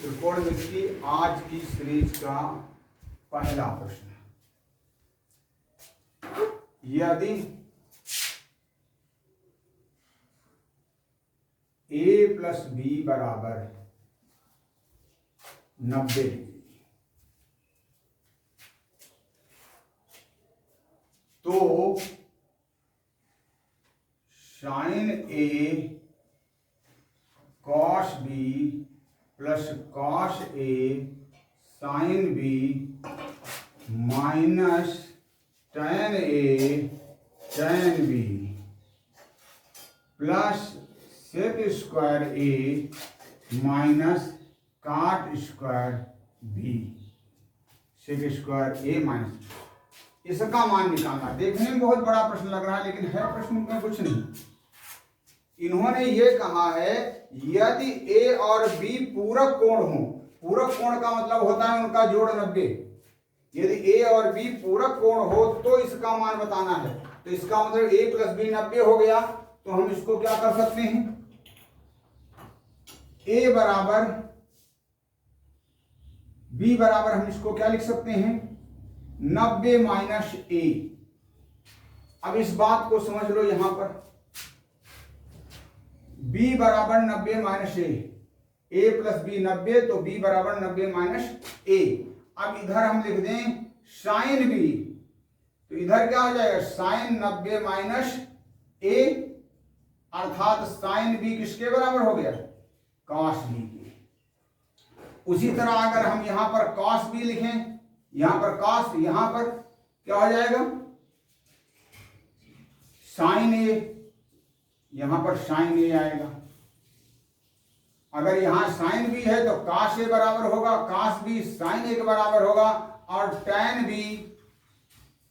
त्रिकोणमिति आज की सीरीज का पहला प्रश्न। यदि a प्लस बी बराबर 90 डिग्री, तो sine A cos B plus cos A sine B minus tan A tan B plus sec square A minus cot square B, sec square A minus, इसका मान निकालना। देखने में बहुत बड़ा प्रश्न लग रहा है, लेकिन है प्रश्न में कुछ नहीं। इन्होंने ये कहा है यदि ए और बी पूरक कोण हो, पूरक कोण का मतलब होता है उनका जोड़ 90। यदि ए और बी पूरक कोण हो तो इसका मान बताना है। तो इसका मतलब ए प्लस बी 90 हो गया। तो हम इसको क्या कर सकते हैं, ए बराबर बी बराबर हम इसको क्या लिख सकते हैं, 90 माइनस ए। अब इस बात को समझ लो, यहां पर b बराबर 90 माइनस ए प्लस बी 90, तो b बराबर 90 माइनस ए। अब इधर हम लिख दें साइन बी, तो इधर क्या हो जाएगा, साइन 90 माइनस ए, अर्थात साइन बी किसके बराबर हो गया, कॉस बी के। उसी तरह अगर हम यहां पर कॉस बी लिखें, यहां पर कॉस, यहां पर क्या हो जाएगा, साइन ए, यहां पर साइन ए आएगा। अगर यहां साइन बी है तो कॉस ए बराबर होगा, कॉस बी साइन ए के बराबर होगा, और टैन बी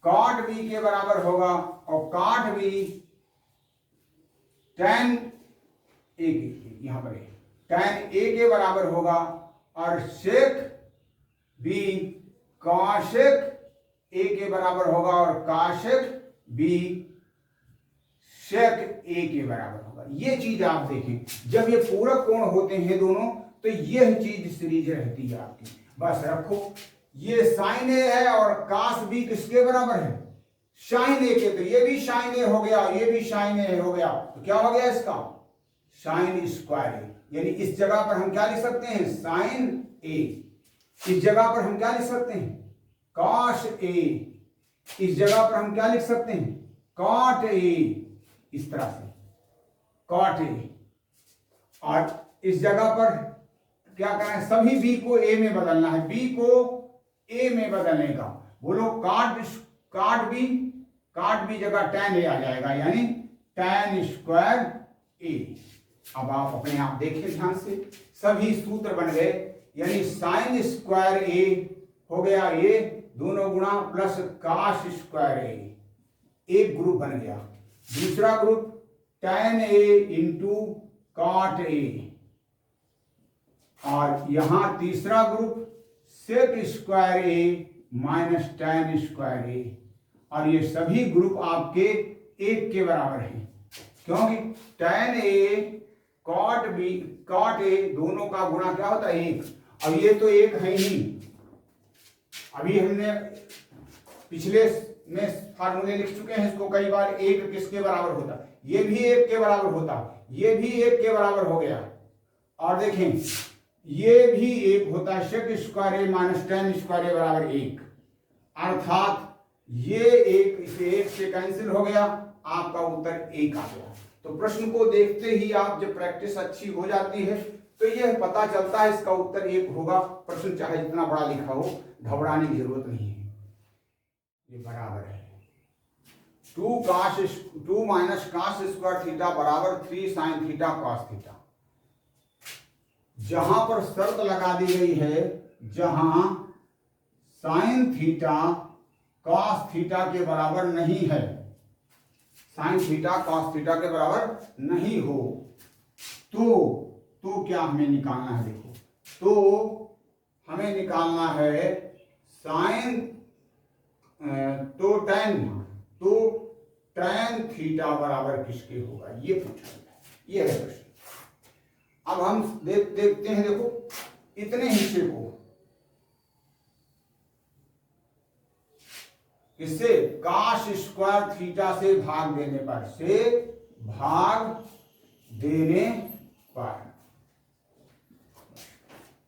कॉट बी के बराबर होगा, और कॉट बी टैन ए के, यहां पर टैन ए के बराबर होगा, और सेक बी कॉसेक ए के बराबर होगा, और कॉसेक बी सेक ए के बराबर होगा। ये चीज आप देखें, जब ये पूरक कोण होते हैं दोनों, तो यह चीज सीरीज रहती है आपकी। बस रखो, ये साइन ए है और कॉस बी किसके बराबर है, साइन ए के, तो ये भी साइन ए हो गया, ये भी साइन ए हो गया, तो क्या हो गया इसका, साइन स्क्वायर ए। यानी इस जगह पर हम क्या लिख सकते हैं, साइन ए, इस जगह पर हम क्या लिख सकते हैं, कॉस ए, इस जगह पर हम क्या लिख सकते हैं, कॉट ए, इस तरह से कॉट ए। और इस जगह पर क्या करना है, सभी बी को ए में बदलना है, बी को ए में बदलने का। बोलो काट बी जगह टैन ए आ जाएगा, यानी टैन स्क्वायर ए। अब आप अपने आप देखिए ध्यान से, सभी सूत्र बन गए, यानी साइन स्क्वायर ए हो गया ए दोनों गुणा प्लस कॉस स्क्वायर ए, एक ग्रुप बन गया। दूसरा group tan A into cot A, और यहां तीसरा group sec square A minus tan square A, और ये सभी ग्रुप आपके एक के बराबर हैं, क्योंकि टैन ए कॉट ए दोनों का गुणा क्या होता है, एक। अब ये तो एक है ही, अभी हमने पिछले में फार्मूले लिख चुके हैं इसको कई बार, एक किसके बराबर होता, ये भी एक के बराबर होता, ये भी एक के बराबर हो गया, और देखें ये भी एक होता है, सेक square A minus tan square ए बराबर एक, अर्थात ये एक इसे एक से कैंसिल हो गया, आपका उत्तर एक आ गया। तो प्रश्न को देखते ही आप जब प्रैक्टिस अच्छी हो जाती है तो यह पता चलता है इसका उत्तर एक होगा। प्रश्न चाहे जितना बड़ा लिखा हो, घबराने की जरूरत नहीं है। ये बराबर है 2 माइनस कॉस स्क्वायर थीटा बराबर 3 साइन थीटा कॉस थीटा। जहां पर शर्त लगा दी गई है, जहां साइन थीटा कॉस थीटा के बराबर नहीं है, साइन थीटा कॉस थीटा के बराबर नहीं हो, तो क्या हमें निकालना है, देखो, तो हमें निकालना है साइन, तो टैन थीटा बराबर किसके होगा, ये पूछा गया, ये है प्रश्न। अब हम देखते हैं, देखो इतने हिस्से को इससे cos स्क्वायर थीटा से भाग देने पर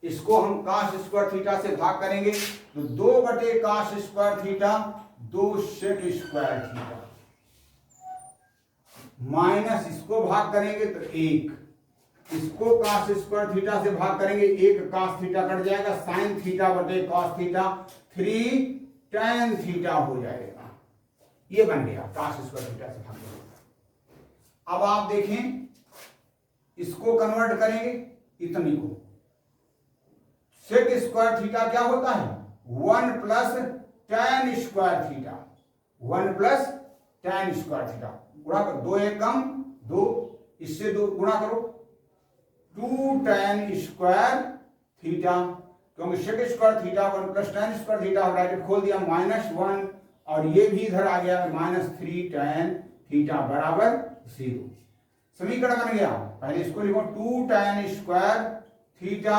इसको हम cos स्क्वायर थीटा से भाग करेंगे तो 2/cos square theta 2 sec square theta minus इसको भाग करेंगे तो 1, इसको cos स्क्वायर थीटा से भाग करेंगे 1 cos थीटा कट जाएगा, sin थीटा बटे cos थीटा 3 tan थीटा हो जाएगा। ये बन गया cos स्क्वायर थीटा से भाग करेंगे। अब आप देखें इसको कन्वर्ट करेंगे इतनी को, सेक स्क्वायर थीटा क्या होता है 1 + tan square theta, 1 + tan square theta गुणा करो, 2 1 कम 2, इससे 2 गुणा करो 2 tan स्क्वायर थीटा, क्योंकि sec square theta 1 + tan square theta bracket खोल दिया -1 और ये भी इधर आ गया -3 tan थीटा बराबर 0। समीकरण बन गया। पहले इसको लिखो 2 tan स्क्वायर थीटा,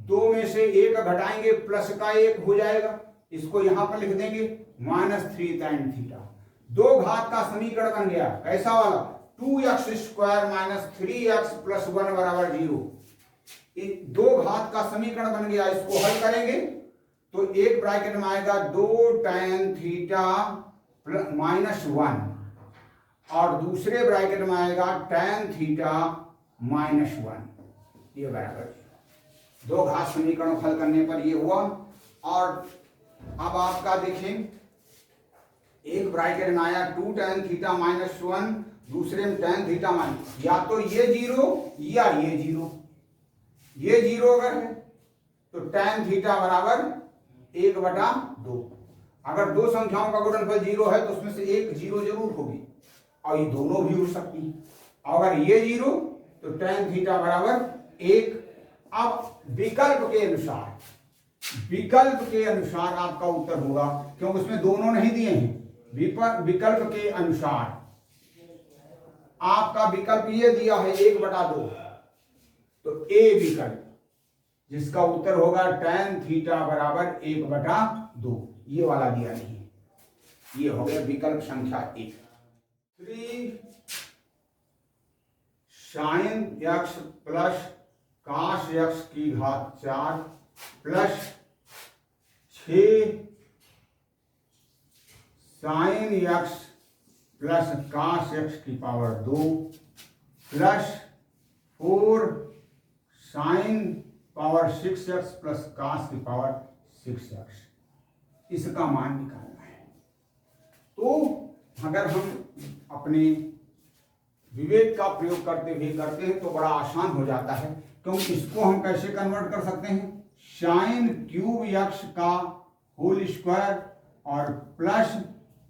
2 में से 1 घटाएंगे प्लस का 1 हो जाएगा, इसको यहां पर लिख देंगे -3 tan थीटा। 2 घात का समीकरण बन गया कैसा वाला 2x स्क्वायर -3x + 1 बराबर 0। 2 घात का समीकरण बन गया। इसको हल करेंगे तो एक ब्रैकेट में आएगा 2 tan थीटा -1 और दूसरे ब्रैकेट में आएगा tan थीटा -1, ये बराबर 2 घात समीकरण हल करने पर ये हुआ। और अब आपका देखें एक ब्रैकेट में आया 2 tan थीटा -1, दूसरे में tan थीटा माइनस, या तो ये 0 या ये 0, ये 0 अगर है तो tan थीटा बराबर 1/2। अगर 2 संख्याओं का गुणनफल 0 है तो उसमें से एक 0 जरूर होगी और ये दोनों भी हो सकती है। अगर ये 0 तो tan थीटा बराबर 1। अब विकल्प के अनुसार आपका उत्तर होगा, क्योंकि उसमें दोनों नहीं दिए हैं। विकल्प के अनुसार आपका विकल्प ये दिया है 1/2, तो ए विकल्प जिसका उत्तर होगा tan थीटा बराबर 1/2, ये वाला दिया नहीं है। ये हो गया विकल्प संख्या 1। 3 sin x + cos x की घात 4 + 6 sin x + cos x की power 2 + 4 sin power 6x + cos की पावर 6x, इसका मान निकालना है। तो अगर हम अपने विवेक का प्रयोग करते हैं तो बड़ा आसान हो जाता है, क्योंकि इसको हम कैसे कन्वर्ट कर सकते हैं sin क्यूब x का होल स्क्वायर और प्लस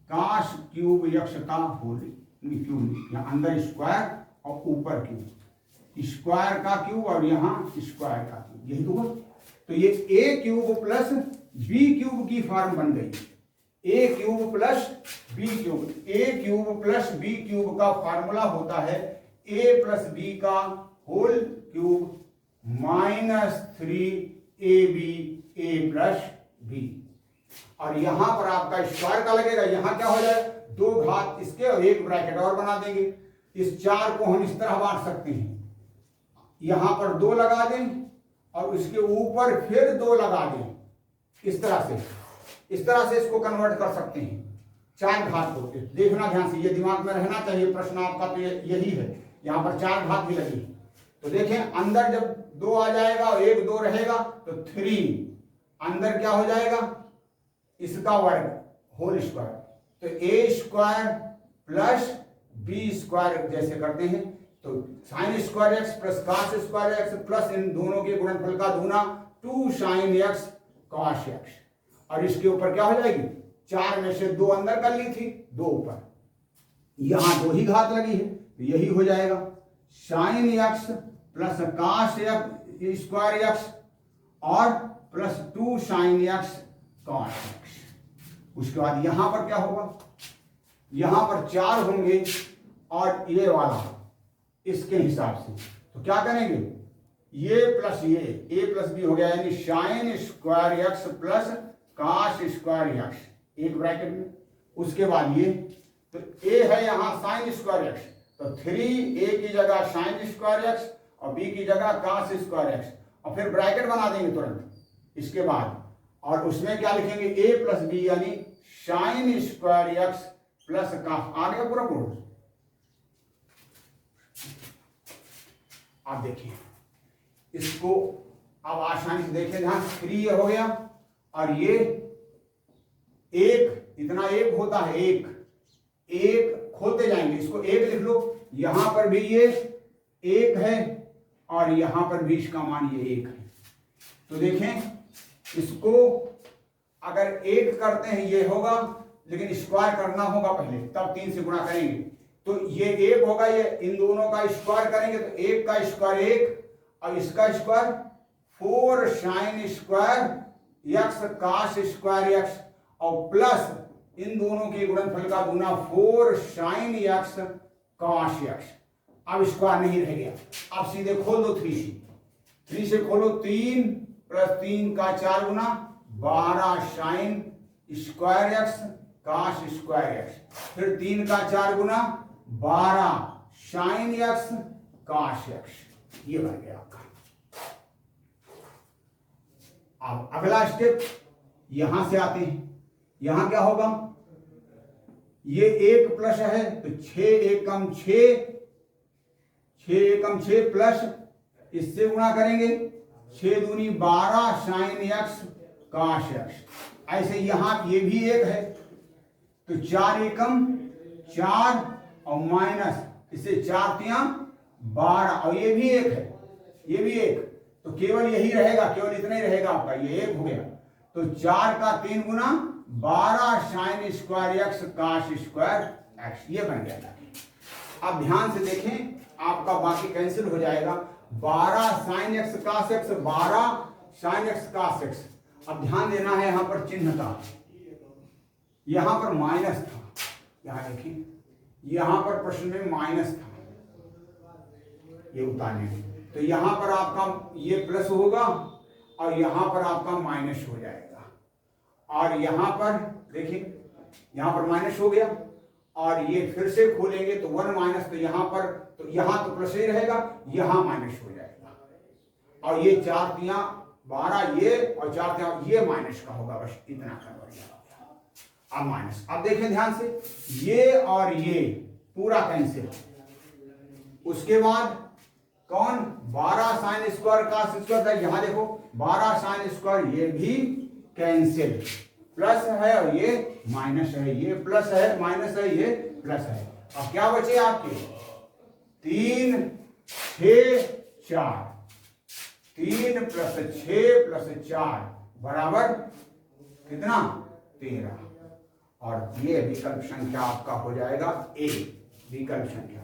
cos क्यूब x का होल क्यूब, यहाँ अंदर स्क्वायर और ऊपर क्यूब, स्क्वायर का क्यूब और यहाँ स्क्वायर का क्यूब, यही तो। तो ये a क्यूब + b क्यूब की फॉर्म बन गई, a cube + b cube. a cube + b cube का फॉर्मूला होता है a + b का whole cube -3ab a + b, और यहां पर आपका स्क्वायर का लगेगा। यहां क्या हो जाए 2 घात इसके और एक ब्रैकेट और बना देंगे। इस 4 को हम इस तरह बांट सकते हैं, यहां पर 2 लगा दें और उसके ऊपर फिर 2 लगा दें, इस तरह से इसको कन्वर्ट कर सकते हैं 4 घात को। देखना ध्यान से, ये दिमाग में रहना चाहिए, प्रश्न आपका तो यही है। यहां पर 4 घात भी लगी, तो देखें अंदर जब 2 आ जाएगा और 1 2 रहेगा तो 3 अंदर क्या हो जाएगा इसका वर्ग होल स्क्वायर, तो a स्क्वायर + b स्क्वायर जैसे करते हैं तो sin square x + cos square x plus इन दोनों के गुणनफल का दूना 2 sin x cos x, और इसके ऊपर क्या हो जाएगी 4 में से 2 अंदर कर ली थी, 2 ऊपर, यहां 2 ही घात लगी है तो यही हो जाएगा sin x + cos x square x और +2 sin x cos x। उसके बाद यहां पर क्या होगा, यहां पर 4 होंगे और ये वाला इसके हिसाब से, तो क्या करेंगे ये प्लस ये ए प्लस बी हो गया, यानी sine square X plus cos square X, एक ब्रैकेट में। उसके बाद ये, तो ए है यहाँ साइन स्क्वायर एक्स, तो 3 ए की जगह साइन स्क्वायर एक्स और बी की जगह कास स्क्वायर एक्स, और फिर ब्रैकेट बना देंगे तुरंत इसके बाद, और उसमें क्या लिखेंगे ए प्लस बी, यानी sine square X plus cos. आ गया पूरा बोर्ड। आप देखिए इसको, अब आसानी से देखिए, ध्यान 3 हो गया, और ये एक, इतना एक होता है, एक खोलते जाएंगे, इसको एक लिख लो। यहां पर भी ये एक है और यहां पर भी इसका मान ये एक है। तो देखें इसको अगर एक करते हैं ये होगा, लेकिन स्क्वायर करना होगा पहले, तब 3 से गुणा करेंगे। तो ये एक होगा, ये इन दोनों का स्क्वायर करेंगे तो एक का स्क्वायर एक, और इसका square 4 sine square X cos square X, और प्लस इन दोनों के गुणनफल का गुना 4 साइन एक्स कास एक्स। अब स्क्वायर नहीं रह गया, अब सीधे खोल दो 3 से खोलो, 3 प्लस 3 का 4 गुना 12 sine square X cos square X, फिर 3 का 4 गुना 12 साइन एक्स कास एक्स। ये बन गया आपका। अब अगला स्टेप यहां से आते हैं, यहां क्या होगा, ये एक प्लस है तो 6 एकम 6 प्लस इससे गुणा करेंगे 6 दूनी 12 साइन एक्स काश एक्स। ऐसे यहां ये भी एक है तो 4 एकम 4 और माइनस इससे 4 तियां 12, और ये भी एक है, ये भी एक, तो केवल यही रहेगा, केवल इतना ही रहेगा आपका, ये एक हो गया। तो 4 का 3 गुना 12 साइन स्क्वायर एक्स काश स्क्वायर एक्स, ये बन गया। अब ध्यान से देखें, आपका बाकी कैंसिल हो जाएगा। 12 साइन एक्स काश एक्स, 12 साइन एक्स काश एक्स। अब ध्यान देना है यहां पर चिन्ह का, यहां पर माइनस था, यहां देखिए यहां पर प्रश्न में माइनस था, ये उतारने, तो यहां पर आपका ये प्लस होगा और यहां पर आपका माइनस हो जाएगा, और यहां पर देखिए यहां पर माइनस हो गया, और ये फिर से खोलेंगे तो 1 माइनस, तो यहां पर, तो यहां तो प्लस ही रहेगा, यहां माइनस हो जाएगा, और ये 4 तियां 12 ये और 4 तियां ये माइनस का होगा, बस इतना कर बढ़िया। अब माइनस, अब देखें ध्यान से, ये और ये पूरा कैंसिल। उसके बाद कौन, 12 साइन स्क्वायर का स्क्वायर था, यहां देखो 12 साइन स्क्वायर, ये भी कैंसिल, प्लस है और ये माइनस है, ये प्लस है माइनस है, ये प्लस है। अब क्या बचे आपके, 3 6 4, 3 प्लस 6 प्लस 4 बराबर कितना, 13, और ये विकल्प संख्या आपका हो जाएगा ए, विकल्प संख्या।